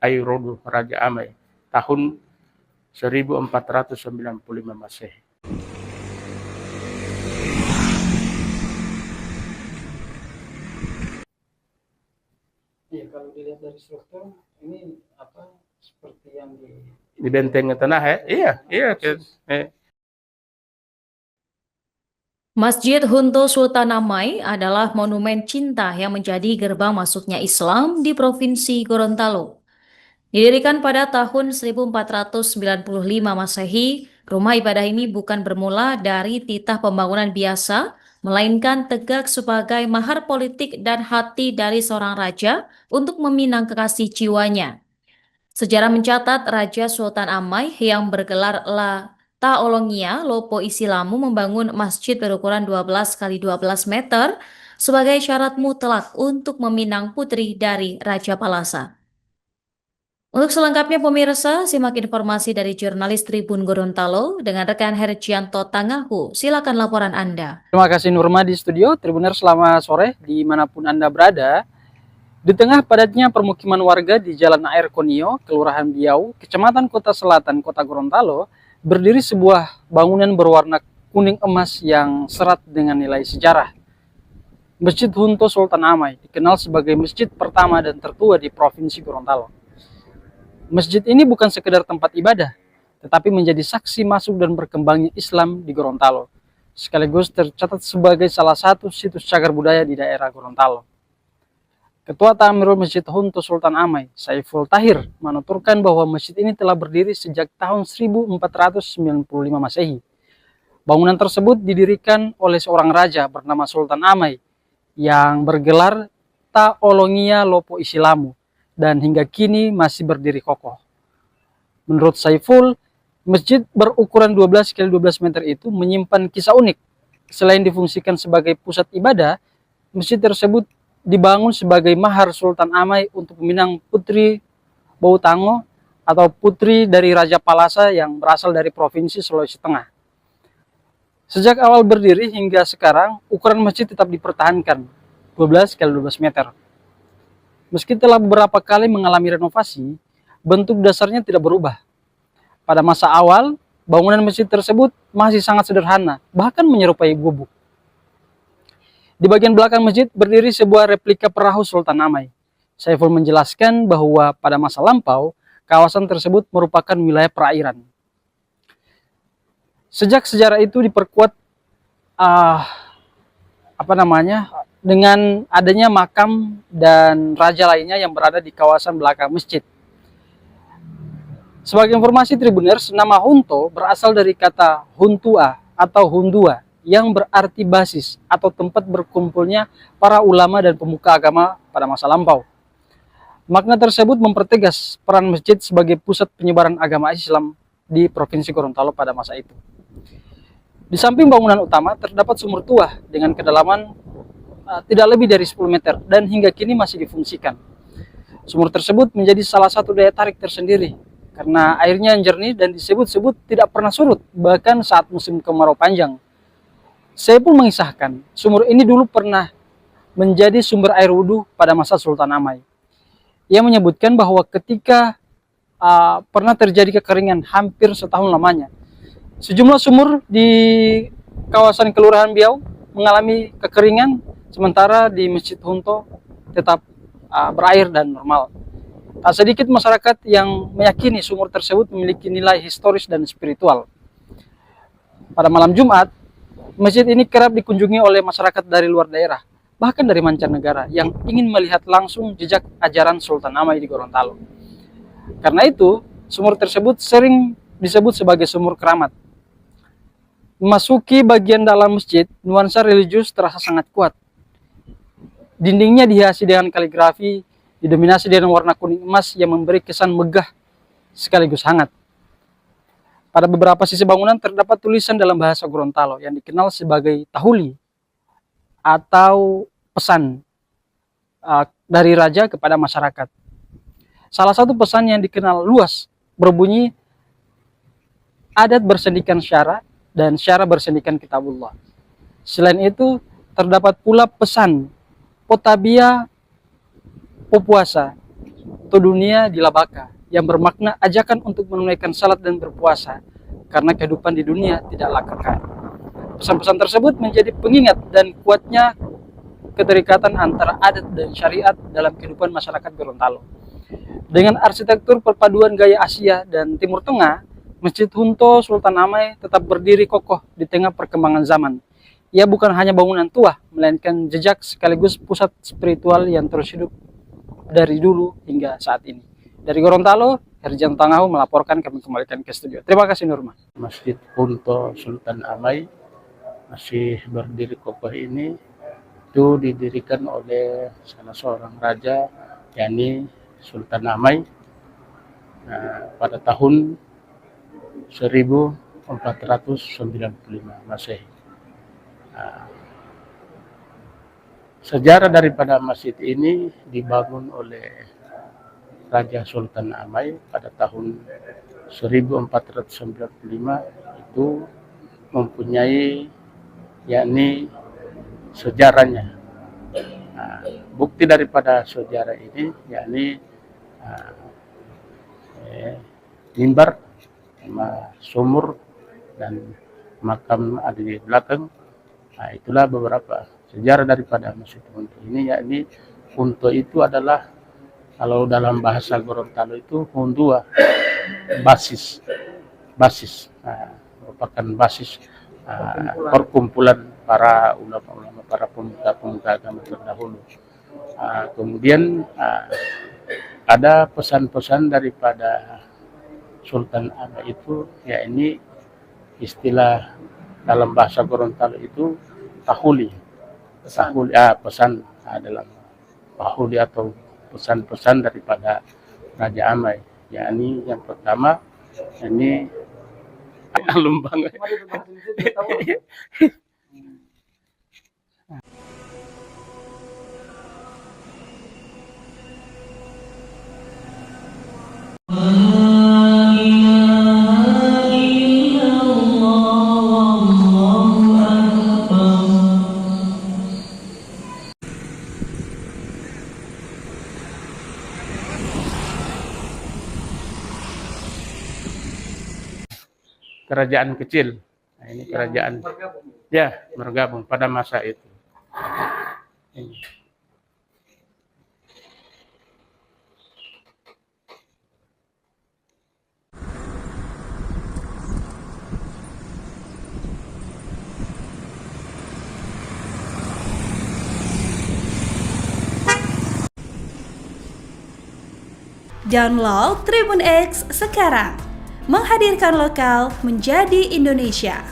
Airodu Raja Amai tahun 1495 Masehi. Iya, kalau dilihat dari struktur ini apa seperti yang di benteng tanah ya? Iya. Masjid Hunto Sultan Amai adalah monumen cinta yang menjadi gerbang masuknya Islam di Provinsi Gorontalo. Didirikan pada tahun 1495 Masehi, rumah ibadah ini bukan bermula dari titah pembangunan biasa, melainkan tegak sebagai mahar politik dan hati dari seorang raja untuk meminang kekasih jiwanya. Sejarah mencatat Raja Sultan Amai yang bergelar La Taolongia Lopo Isilamu membangun masjid berukuran 12 kali 12 meter sebagai syarat mutlak untuk meminang putri dari Raja Palasa. Untuk selengkapnya pemirsa, simak informasi dari jurnalis Tribun Gorontalo dengan rekan Herjianto Tangahu. Silakan laporan Anda. Terima kasih Nurma di studio. Tribuners, selamat sore dimanapun Anda berada. Di tengah padatnya permukiman warga di Jalan Air Konio, Kelurahan Biau, Kecamatan Kota Selatan, Kota Gorontalo, berdiri sebuah bangunan berwarna kuning emas yang serat dengan nilai sejarah. Masjid Hunto Sultan Amai dikenal sebagai masjid pertama dan tertua di Provinsi Gorontalo. Masjid ini bukan sekedar tempat ibadah, tetapi menjadi saksi masuk dan berkembangnya Islam di Gorontalo, sekaligus tercatat sebagai salah satu situs cagar budaya di daerah Gorontalo. Ketua Ta'mirul Masjid Hunto Sultan Amai, Saiful Tahir, menuturkan bahwa masjid ini telah berdiri sejak tahun 1495 Masehi. Bangunan tersebut didirikan oleh seorang raja bernama Sultan Amai yang bergelar Taolongia Lopo Isilamu dan hingga kini masih berdiri kokoh. Menurut Saiful, masjid berukuran 12 kali 12 meter itu menyimpan kisah unik. Selain difungsikan sebagai pusat ibadah, masjid tersebut dibangun sebagai mahar Sultan Amai untuk meminang putri Bautango atau putri dari Raja Palasa yang berasal dari Provinsi Sulawesi Tengah. Sejak awal berdiri hingga sekarang, ukuran masjid tetap dipertahankan 12 kali 12 meter. Meski telah beberapa kali mengalami renovasi, bentuk dasarnya tidak berubah. Pada masa awal, bangunan masjid tersebut masih sangat sederhana, bahkan menyerupai gubuk. Di bagian belakang masjid berdiri sebuah replika perahu Sultan Amai. Saiful menjelaskan bahwa pada masa lampau, kawasan tersebut merupakan wilayah perairan. Sejak sejarah itu diperkuat dengan adanya makam dan raja lainnya yang berada di kawasan belakang masjid. Sebagai informasi Tribuners, nama Hunto berasal dari kata Huntua atau Hundua yang berarti basis atau tempat berkumpulnya para ulama dan pemuka agama pada masa lampau. Makna tersebut mempertegas peran masjid sebagai pusat penyebaran agama Islam di Provinsi Gorontalo pada masa itu. Di samping bangunan utama terdapat sumur tuah dengan kedalaman tidak lebih dari 10 meter dan hingga kini masih difungsikan. Sumur tersebut menjadi salah satu daya tarik tersendiri karena airnya yang jernih dan disebut-sebut tidak pernah surut bahkan saat musim kemarau panjang. Saya pun mengisahkan, sumur ini dulu pernah menjadi sumber air wudhu pada masa Sultan Amai. Ia menyebutkan bahwa ketika pernah terjadi kekeringan hampir setahun lamanya, sejumlah sumur di kawasan Kelurahan Biau mengalami kekeringan, sementara di Masjid Hunto tetap berair dan normal. Tak sedikit masyarakat yang meyakini sumur tersebut memiliki nilai historis dan spiritual. Pada malam Jumat, masjid ini kerap dikunjungi oleh masyarakat dari luar daerah, bahkan dari mancanegara yang ingin melihat langsung jejak ajaran Sultan Amai di Gorontalo. Karena itu, sumur tersebut sering disebut sebagai sumur keramat. Memasuki bagian dalam masjid, nuansa religius terasa sangat kuat. Dindingnya dihiasi dengan kaligrafi, didominasi dengan warna kuning emas yang memberi kesan megah sekaligus hangat. Pada beberapa sisi bangunan terdapat tulisan dalam bahasa Gorontalo yang dikenal sebagai tahuli atau pesan dari raja kepada masyarakat. Salah satu pesan yang dikenal luas berbunyi, adat bersendikan syara dan syara bersendikan kitabullah. Selain itu, terdapat pula pesan Potabia Popuasa Todunia di Labaka, yang bermakna ajakan untuk menunaikan salat dan berpuasa, karena kehidupan di dunia tidaklah kekal. Pesan-pesan tersebut menjadi pengingat dan kuatnya keterikatan antara adat dan syariat dalam kehidupan masyarakat Gorontalo. Dengan arsitektur perpaduan gaya Asia dan Timur Tengah, Masjid Hunto Sultan Amai tetap berdiri kokoh di tengah perkembangan zaman. Ia bukan hanya bangunan tua, melainkan jejak sekaligus pusat spiritual yang terus hidup dari dulu hingga saat ini. Dari Gorontalo, Herjan Tangahu melaporkan, kami kembalikan ke studio. Terima kasih Nurma. Masjid Hunto Sultan Amai masih berdiri kokoh ini itu didirikan oleh salah seorang raja, yakni Sultan Amai, pada tahun 1495 Masehi. Sejarah daripada masjid ini dibangun oleh Raja Sultan Amai pada tahun 1495, itu mempunyai yakni sejarahnya. Bukti daripada sejarah ini yakni mimbar, sumur, dan makam ada di belakang. Itulah beberapa sejarah daripada Masjid Hunto ini, yakni Hunto itu adalah, kalau dalam bahasa Gorontalo itu Hundua, basis, merupakan basis perkumpulan para ulama-ulama, para pemuka-pemuka agama terdahulu. Kemudian ada pesan-pesan daripada Sultan Amai itu, yakni istilah dalam bahasa Gorontalo itu tahuli, pesan dalam tahuli atau pesan-pesan daripada Raja Amai, yakni yang pertama ini lumbang. Kerajaan kecil. Nah, ini kerajaan ya bergabung pada masa itu. Ini. Download Tribun X sekarang, menghadirkan lokal menjadi Indonesia.